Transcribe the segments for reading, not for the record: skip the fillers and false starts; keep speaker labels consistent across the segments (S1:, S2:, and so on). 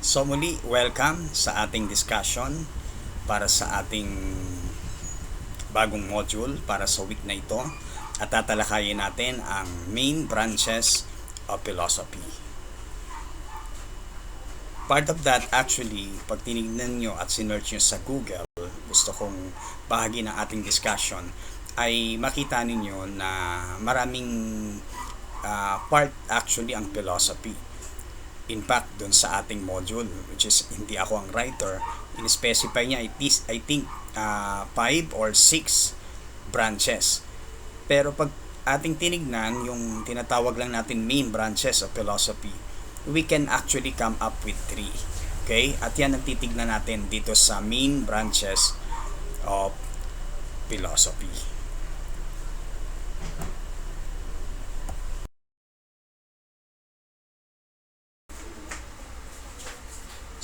S1: So muli, welcome sa ating discussion para sa ating bagong module para sa week na ito at tatalakayin natin ang main branches of philosophy. Part of that actually, pag tinignan nyo at sinearch nyo sa Google, gusto kong bahagi ng ating discussion, ay makita ninyo na maraming part actually ang philosophy. In fact, dun sa ating module, which is hindi ako ang writer, in-specify niya, I think, 5 or 6 branches. Pero pag ating tinignan, yung tinatawag lang natin main branches of philosophy, we can actually come up with 3. Okay? At yan ang titignan natin dito sa main branches of philosophy.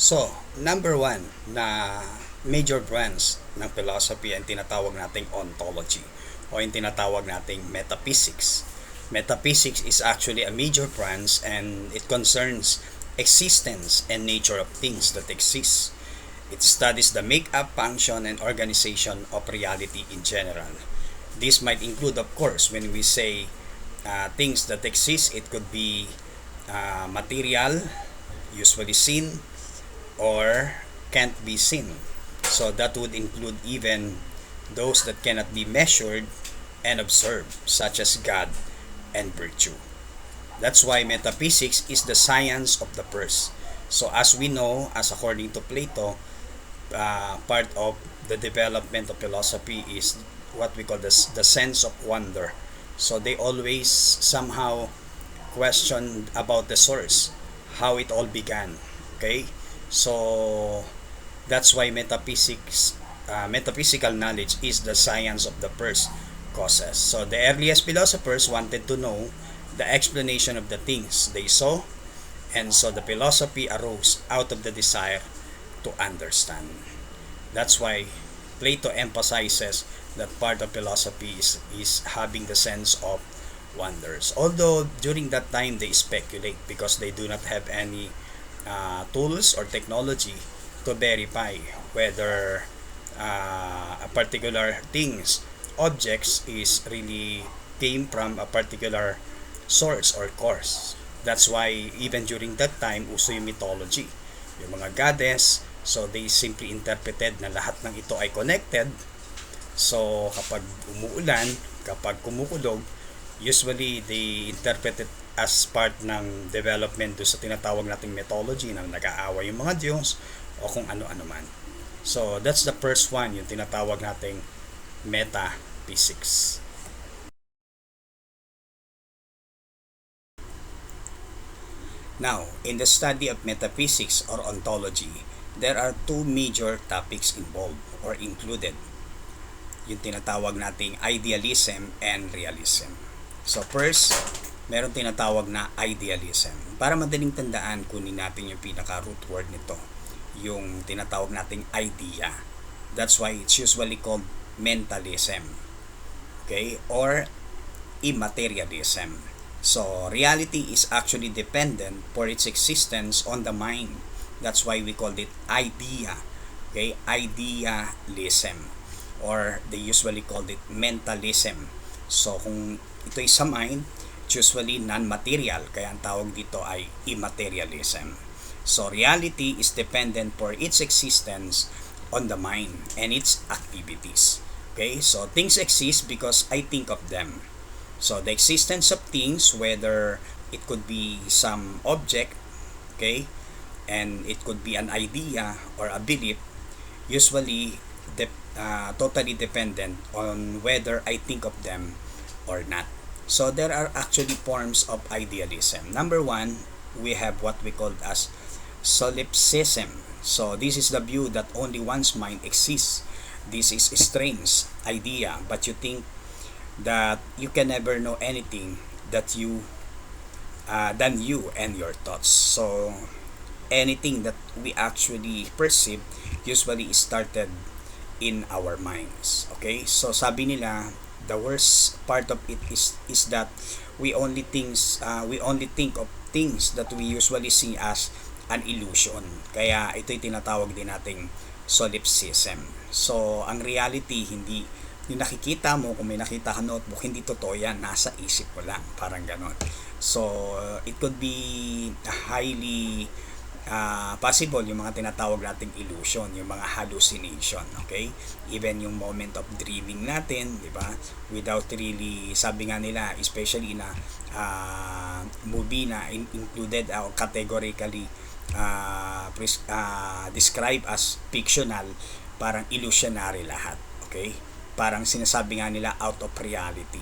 S1: So, number 1 na major branch ng philosophy ang tinatawag nating ontology o yung tinatawag nating metaphysics. Metaphysics is actually a major branch and it concerns existence and nature of things that exist. It studies the makeup, function, and organization of reality in general. This might include, of course, when we say things that exist, it could be material, usually seen, or can't be seen. So that would include even those that cannot be measured and observed, such as God and virtue. That's why metaphysics is the science of the first. So as we know, as according to Plato, part of the development of philosophy is what we call the sense of wonder. So they always somehow question about the source, how it all began. Okay? So that's why metaphysical knowledge is the science of the first causes. So the earliest philosophers wanted to know the explanation of the things they saw, and so the philosophy arose out of the desire to understand. That's why Plato emphasizes that part of philosophy is having the sense of wonders. Although during that time they speculate because they do not have any tools or technology to verify whether a particular things, objects is really came from a particular source or cause. That's why even during that time, uso yung mythology. Yung mga goddess, so they simply interpreted na lahat ng ito ay connected. So kapag umuulan, kapag kumukulog, usually they interpret it as part ng development do sa tinatawag nating mythology na nag-aaway yung mga Diyos o kung ano-ano man. So that's the first one, yung tinatawag nating metaphysics. Now, in the study of metaphysics or ontology, there are two major topics involved or included. Yung tinatawag nating idealism and realism. So first, meron tinatawag na idealism. Para madaling tandaan, kunin natin yung pinaka-root word nito, yung tinatawag nating idea. That's why it's usually called mentalism. Okay? Or immaterialism. So, reality is actually dependent for its existence on the mind. That's why we call it idea. Okay? Idealism. Or they usually call it mentalism. So, kung ito'y sa mind, usually non-material, kaya ang tawag dito ay immaterialism. So reality is dependent for its existence on the mind and its activities. Okay, so things exist because I think of them. So the existence of things, whether it could be some object, okay, and it could be an idea or a belief, usually totally dependent on whether I think of them or not. So there are actually forms of idealism. Number 1, we have what we call as solipsism. So this is the view that only one's mind exists. This is a strange idea, but you think that you can never know anything that you than you and your thoughts. So anything that we actually perceive usually started in our minds. Okay? So sabi nila, the worst part of it is that we only think of things that we usually see as an illusion. Kaya ito'y tinatawag din nating solipsism. So, ang reality, hindi yung nakikita mo, kung may nakita ka notebook, hindi totoo yan, nasa isip mo lang, parang ganon. So, it could be highly possible yung mga tinatawag nating illusion, yung mga hallucination, okay? Even yung moment of dreaming natin, di ba? Without really, sabi nga nila, especially na movie na included or categorically described as fictional, parang illusionary lahat, okay? Parang sinasabi nga nila out of reality.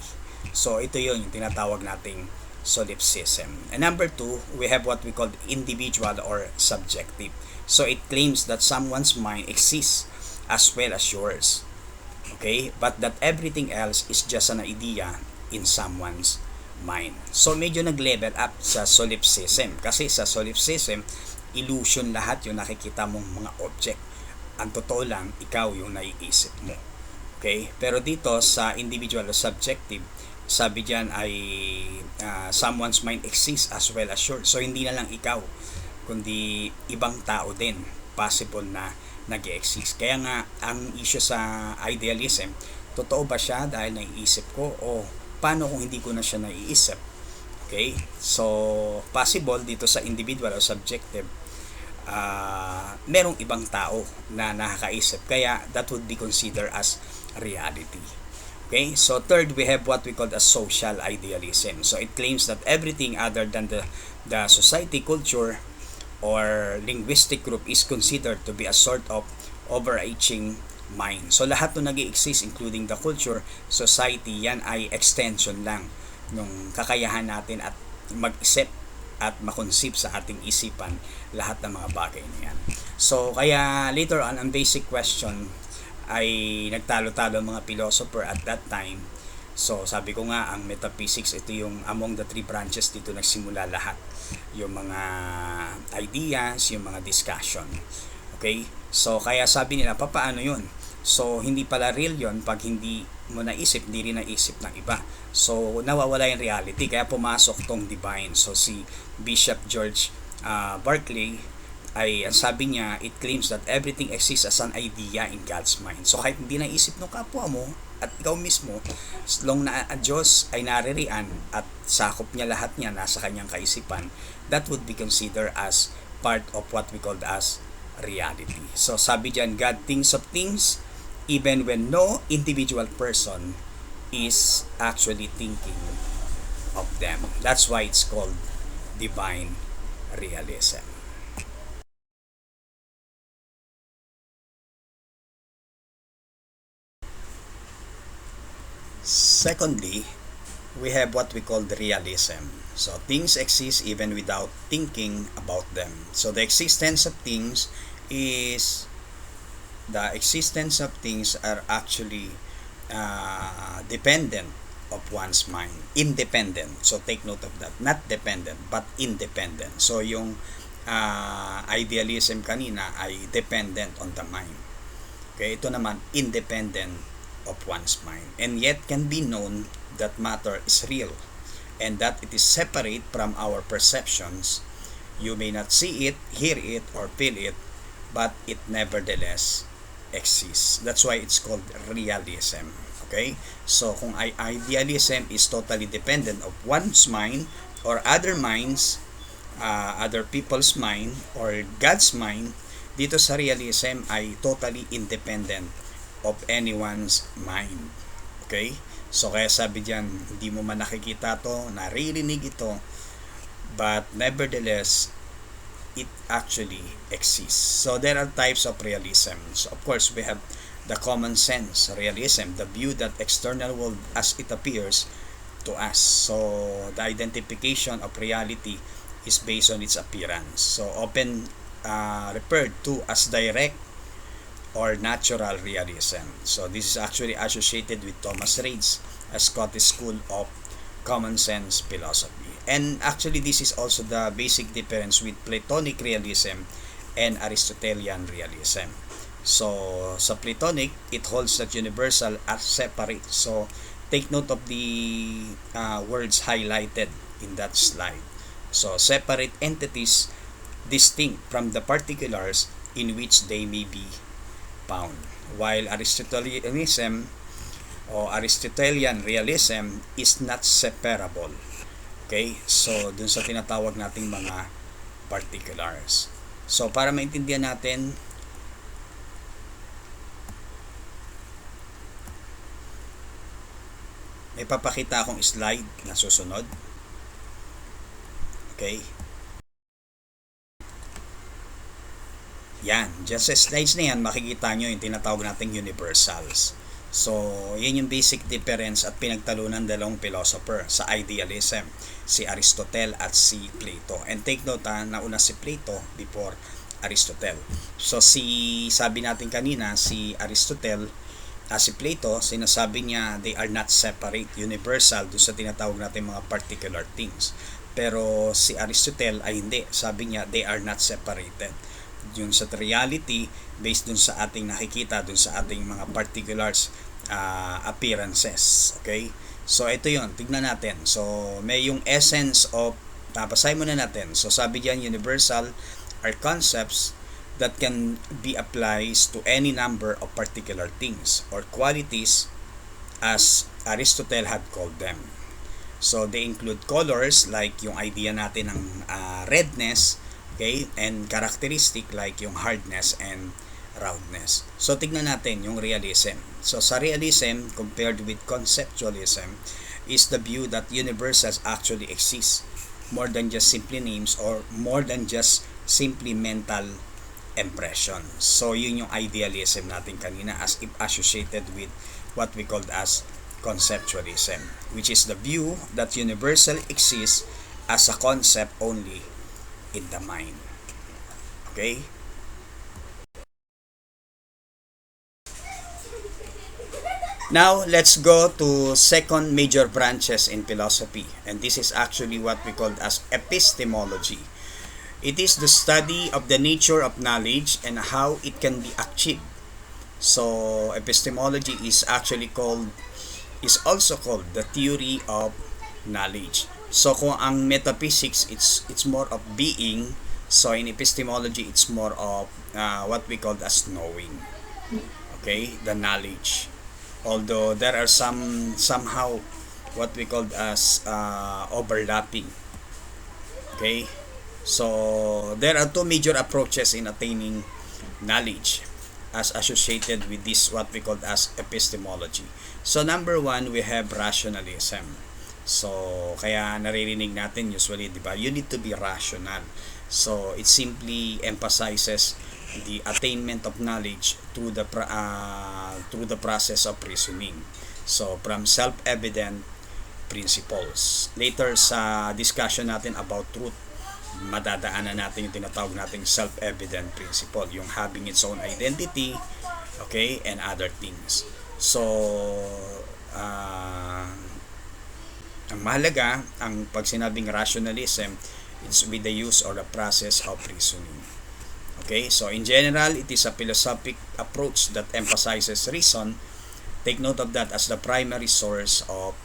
S1: So, ito yun, yung tinatawag nating solipsism. And number 2, we have what we call individual or subjective. So it claims that someone's mind exists as well as yours. Okay? But that everything else is just an idea in someone's mind. So medyo nag-level up sa solipsism. Kasi sa solipsism, illusion lahat yung nakikita mong mga object. Ang totoo lang, ikaw yung naiisip mo. Okay? Pero dito sa individual or subjective, sabi dyan ay someone's mind exists as well as yours. So hindi na lang ikaw, kundi ibang tao din possible na nag-exist. Kaya nga ang issue sa idealism, totoo ba siya dahil naiisip ko, o paano kung hindi ko na siya naiisip? Okay? So possible dito sa individual o subjective, merong ibang tao na nakakaisip, kaya that would be considered as reality. Okay, so third, we have what we call a social idealism. So it claims that everything other than the society, culture, or linguistic group is considered to be a sort of overarching mind. So lahat ng nag-i-exist, including the culture, society, yan ay extension lang ng kakayahan natin at mag-isip at makonsip sa ating isipan lahat ng mga bagay na yan. So kaya later on, ang basic question ay nagtalo-talo mga philosopher at that time. So sabi ko nga, ang metaphysics, ito yung among the three branches, dito nagsimula lahat. Yung mga ideas, yung mga discussion. Okay? So kaya sabi nila, paano yun? So hindi pala real yun pag hindi mo naisip, hindi rin naisip ng iba. So nawawala yung reality, kaya pumasok tong divine. So si Bishop George Berkeley ay ang sabi niya, it claims that everything exists as an idea in God's mind. So kahit hindi naisip ng kapwa mo at ikaw mismo, as long na Diyos ay naririyan at sakop niya lahat niya, nasa kanyang kaisipan, that would be considered as part of what we call as reality. So sabi diyan, God thinks of things even when no individual person is actually thinking of them. That's why it's called divine realism. Secondly, we have what we call the realism. So things exist even without thinking about them. So the existence of things are actually dependent of one's mind. Independent. So take note of that. Not dependent, but independent. So yung idealism kanina ay dependent on the mind. Okay, ito naman independent of one's mind, and yet can be known that matter is real and that it is separate from our perceptions. You may not see it, hear it, or feel it, but it nevertheless exists. That's why it's called realism. Okay, so kung idealism is totally dependent of one's mind or other minds, other people's mind or God's mind, dito sa realism ay totally independent of anyone's mind. Okay? So kaya sabi diyan, hindi mo man nakikita to, naririnig ito, but nevertheless it actually exists. So there are types of realism. So of course we have the common sense realism, the view that external world as it appears to us. So the identification of reality is based on its appearance. So often referred to as direct or natural realism. So this is actually associated with Thomas Reid's Scottish School of Common Sense Philosophy. And actually this is also the basic difference with Platonic realism and Aristotelian realism. So sa Platonic, it holds that universal are separate. So take note of the words highlighted in that slide. So separate entities distinct from the particulars in which they may be found. While Aristotelianism o Aristotelian realism is not separable. Okay? So, dun sa tinatawag nating mga particulars. So, para maintindihan natin, may papakita akong slide na susunod. Okay? Yan. Diyan sa slides na yan, makikita nyo yung tinatawag nating universals. So, yan yung basic difference at pinagtalunan dalawang philosopher sa idealism, si Aristotle at si Plato. And take note nauna si Plato before Aristotle. So, sabi natin kanina, si Aristotle, si Plato, sinasabi niya they are not separate, universal doon sa tinatawag natin mga particular things. Pero si Aristotle ay hindi. Sabi niya they are not separated. Yun sa reality based dun sa ating nakikita, dun sa ating mga particulars appearances. Okay? So ito yun, tignan natin. So may yung essence of, basahin muna natin. So sabi diyan, universal are concepts that can be applied to any number of particular things or qualities as Aristotle had called them. So they include colors like yung idea natin ng redness, okay, and characteristic like yung hardness and roundness. So tignan natin yung realism. So sa realism compared with conceptualism is the view that universals actually exist more than just simply names or more than just simply mental impression. So yun yung idealism natin kanina as if associated with what we called as conceptualism, which is the view that universal exists as a concept only in the mind. Okay? Now, let's go to second major branches in philosophy, and this is actually what we call as epistemology. It is the study of the nature of knowledge and how it can be achieved. So, epistemology is also called the theory of knowledge. So, kung ang metaphysics, it's more of being. So, in epistemology, it's more of what we call as knowing. Okay? The knowledge. Although there are somehow what we call as overlapping. Okay? So, there are two major approaches in attaining knowledge as associated with this what we call as epistemology. So, number one, we have rationalism. So, kaya naririnig natin usually, di ba? You need to be rational. So, it simply emphasizes the attainment of knowledge through the process of reasoning. So, from self-evident principles. Later sa discussion natin about truth, madadaanan natin yung tinatawag nating self-evident principle, yung having its own identity, okay, and other things. So, ang mahalaga, ang pag sinabing rationalism, it's with the use or the process of reasoning. Okay, so in general, it is a philosophic approach that emphasizes reason. Take note of that as the primary source of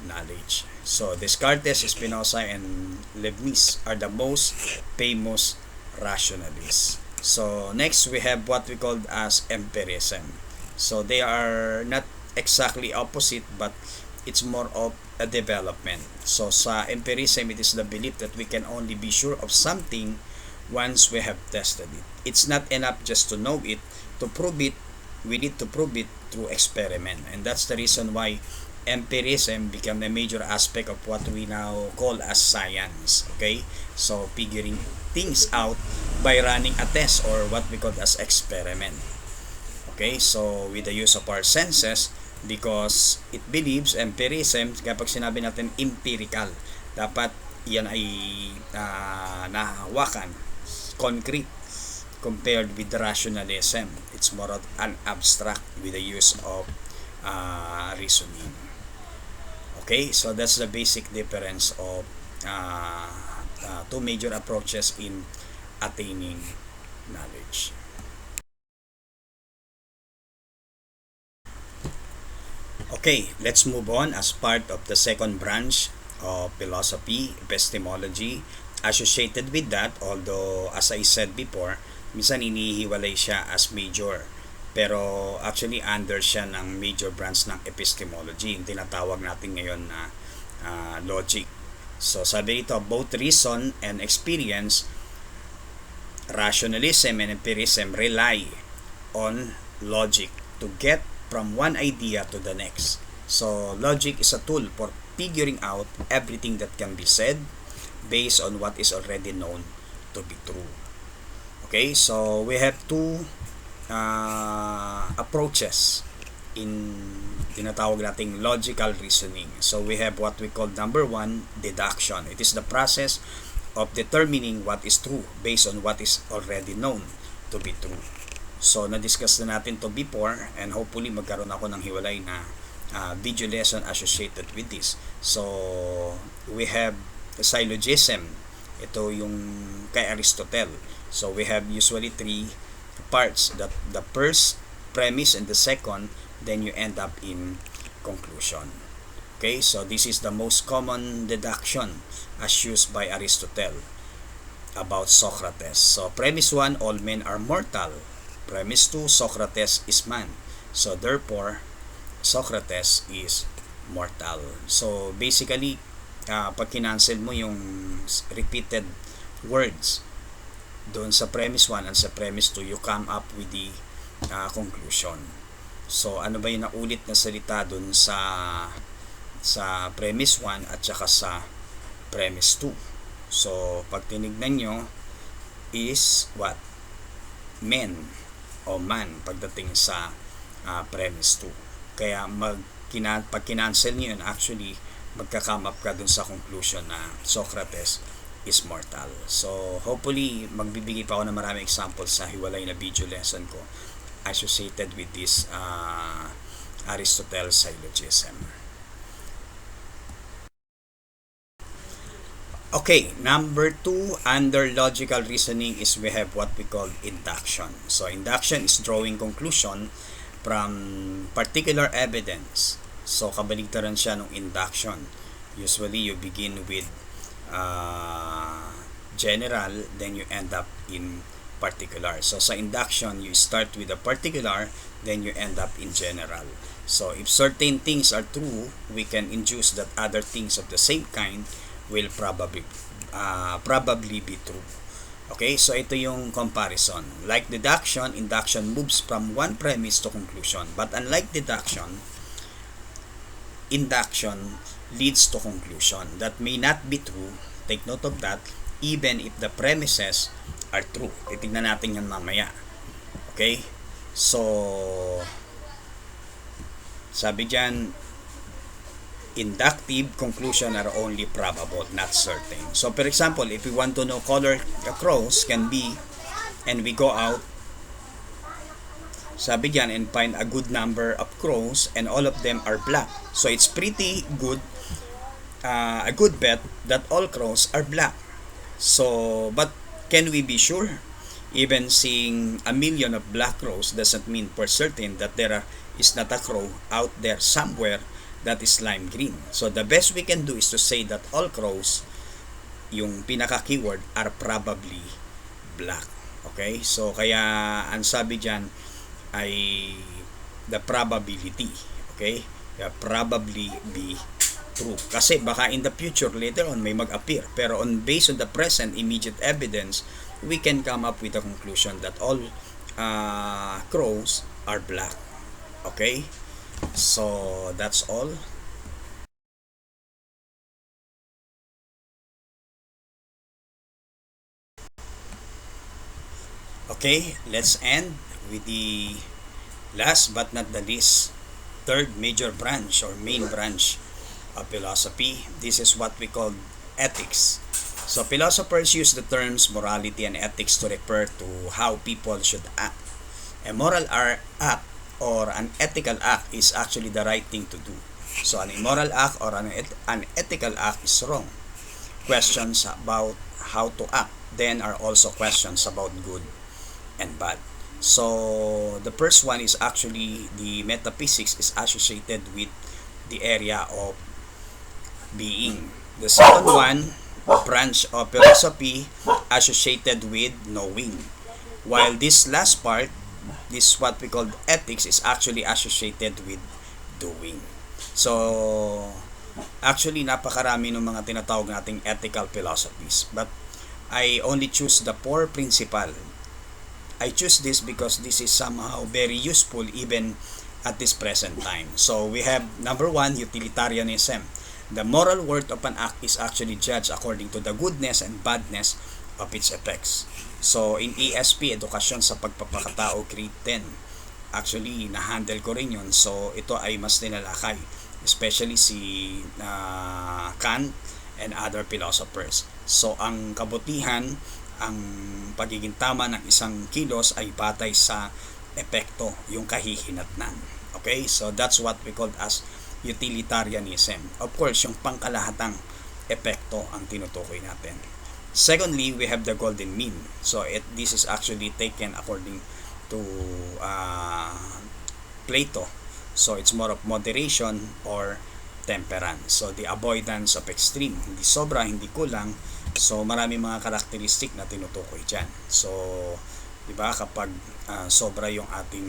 S1: knowledge. So Descartes, Spinoza, and Leibniz are the most famous rationalists. So next, we have what we call as empirism. So they are not exactly opposite, but it's more of a development. So sa empirism, it is the belief that we can only be sure of something once we have tested it. It's not enough just to know it. To prove it, we need to prove it through experiment. And that's the reason why empirism became a major aspect of what we now call as science. Okay? So, figuring things out by running a test or what we call as experiment. Okay? So, with the use of our senses, because it believes empirism, kapag sinabi natin empirical, dapat yan ay nahawakan, concrete, compared with rationalism. It's more of an abstract with the use of reasoning. Okay, so that's the basic difference of two major approaches in attaining knowledge. Okay, let's move on as part of the second branch of philosophy, epistemology, associated with that, although as I said before, minsan inihiwalay siya as major. Pero actually under siya ng major branch ng epistemology, yung tinatawag natin ngayon na logic. So sabi dito, both reason and experience, rationalism and empirism rely on logic to get from one idea to the next. So logic is a tool for figuring out everything that can be said based on what is already known to be true. Okay, so we have two approaches in tinatawag nating logical reasoning. So we have what we call number one, deduction. It is the process of determining what is true based on what is already known to be true. So na-discuss na natin to before, and hopefully magkaroon ako ng hiwalay na video lesson associated with this. So we have syllogism. Ito yung kay Aristotle. So we have usually three parts, that the first premise and the second, then you end up in conclusion. Okay, so this is the most common deduction as used by Aristotle about Socrates. So premise 1, all men are mortal. Premise 2, Socrates is man. So therefore Socrates is mortal. So basically pag kinancel mo yung repeated words doon sa premise 1 and sa premise 2, you come up with the conclusion. So ano ba yung naulit na salita doon sa premise 1 at saka sa premise 2? So pag tinignan nyo is what? Men o man pagdating sa premise 2. Kaya pag kinancel nyo yun, actually magka-come up ka dun sa conclusion na Socrates is mortal. So hopefully magbibigay pa ako ng maraming examples sa hiwalay na video lesson ko associated with this Aristotle syllogism. Okay, number 2 under logical reasoning is we have what we call induction. So induction is drawing conclusion from particular evidence. So kabaligtaran siya ng induction. Usually you begin with general, then you end up in particular. So sa induction, you start with a particular, then you end up in general. So if certain things are true, we can induce that other things of the same kind will probably be true. Okay, so ito yung comparison. Like deduction, induction moves from one premise to conclusion. But unlike deduction, induction leads to conclusion that may not be true. Take note of that, even if the premises are true. Titignan natin yan mamaya. Okay? So, sabi dyan, inductive conclusion are only probable, not certain. So, for example, if we want to know color the crows can be, and we go out, sabi dyan, and find a good number of crows, and all of them are black. So, it's pretty good, a good bet that all crows are black. So, but can we be sure? Even seeing a million of black crows doesn't mean for certain that there is not a crow out there somewhere that is lime green. So the best we can do is to say that all crows, yung pinaka-keyword, are probably black. Okay? So kaya ang sabi dyan ay the probability. Okay? Kaya probably be true. Kasi baka in the future, later on, may mag-appear. Pero based on the present immediate evidence, we can come up with a conclusion that all crows are black. Okay? So, that's all. Okay, let's end with the last but not the least, third major branch or main branch of philosophy. This is what we call ethics. So philosophers use the terms morality and ethics to refer to how people should act. A moral act or an ethical act is actually the right thing to do. So an immoral act or an ethical act is wrong. Questions about how to act then are also questions about good and bad. So the first one is actually the metaphysics is associated with the area of being. The second one branch of philosophy associated with knowing. While this last part, this what we call ethics, is actually associated with doing. So, actually, napakarami ng mga tinatawag nating ethical philosophies. But I only choose the four principal. I choose this because this is somehow very useful even at this present time. So, we have number one, utilitarianism. The moral worth of an act is actually judged according to the goodness and badness of its effects. So, in ESP, Edukasyon sa Pagpapakatao, grade 10, actually, na-handle ko rin yun. So, ito ay mas nilalakay. Especially si Kant and other philosophers. So, ang kabutihan, ang pagiging tama ng isang kilos ay batay sa epekto, yung kahihinatnan. Okay? So, that's what we call as utilitarianism. Of course, yung pangkalahatang epekto ang tinutukoy natin. Secondly, we have the golden mean. So, this is actually taken according to Plato. So, it's more of moderation or temperance. So, the avoidance of extreme. Hindi sobra, hindi kulang. So, marami mga karakteristik na tinutukoy dyan. So, di ba, kapag sobra yung ating,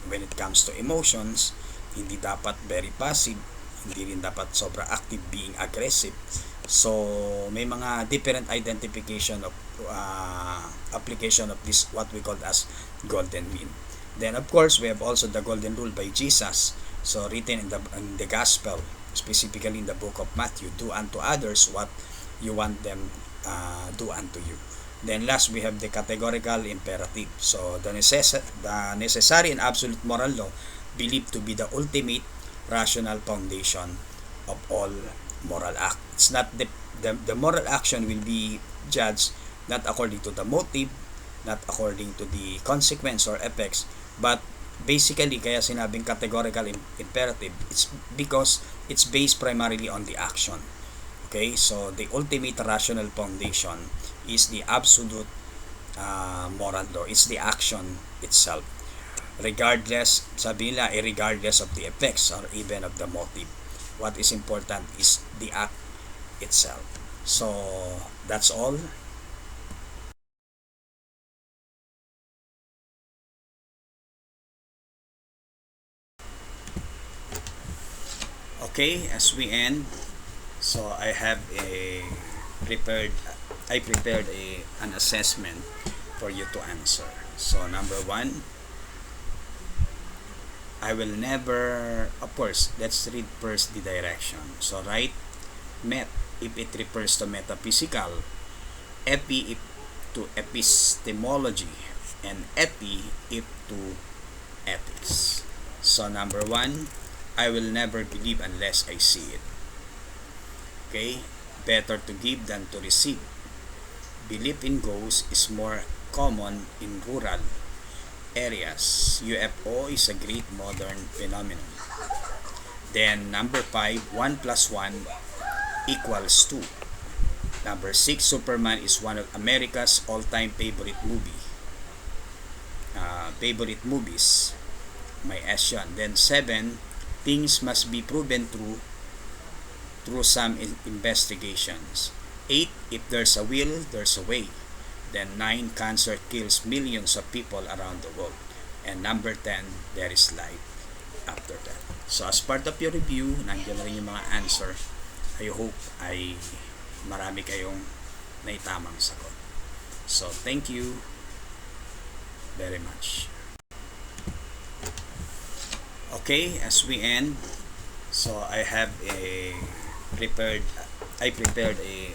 S1: when it comes to emotions, hindi dapat very passive, hindi rin dapat sobra active, being aggressive. So, may mga different identification of application of this, what we call as golden mean. Then, of course, we have also the golden rule by Jesus. So, written in the gospel, specifically in the book of Matthew, do unto others what you want them do unto you. Then last, we have the categorical imperative. So, the necessary and absolute moral law believed to be the ultimate rational foundation of all moral act. It's not the moral action will be judged not according to the motive, not according to the consequence or effects, but basically, kaya sinabing categorical imperative, it's because it's based primarily on the action. Okay, so the ultimate rational foundation is the absolute moral law. It's the action itself. Regardless, sabi nila, regardless of the effects or even of the motive. What is important is the act itself. So, that's all. Okay, as we end, so I have prepared an assessment for you to answer. So, number one, I will never, of course, let's read first the direction. So, write met if it refers to metaphysical, epi if to epistemology, and epi if to ethics. So, number one, I will never believe unless I see it. Okay? Better to give than to receive. Belief in ghosts is more common in rural areas. UFO is a great modern phenomenon. Then, number 5, 1 plus 1 equals 2. Number 6, Superman is one of America's all-time favorite movies. May S yan. Then 7, things must be proven through some investigations. 8, if there's a will, there's a way. Then 9, cancer kills millions of people around the world. And number 10, there is life after that. So as part of your review, nandiyan na rin yung mga answer. I hope ay marami kayong naitamang sagot. So thank you very much. Okay, as we end, so I prepared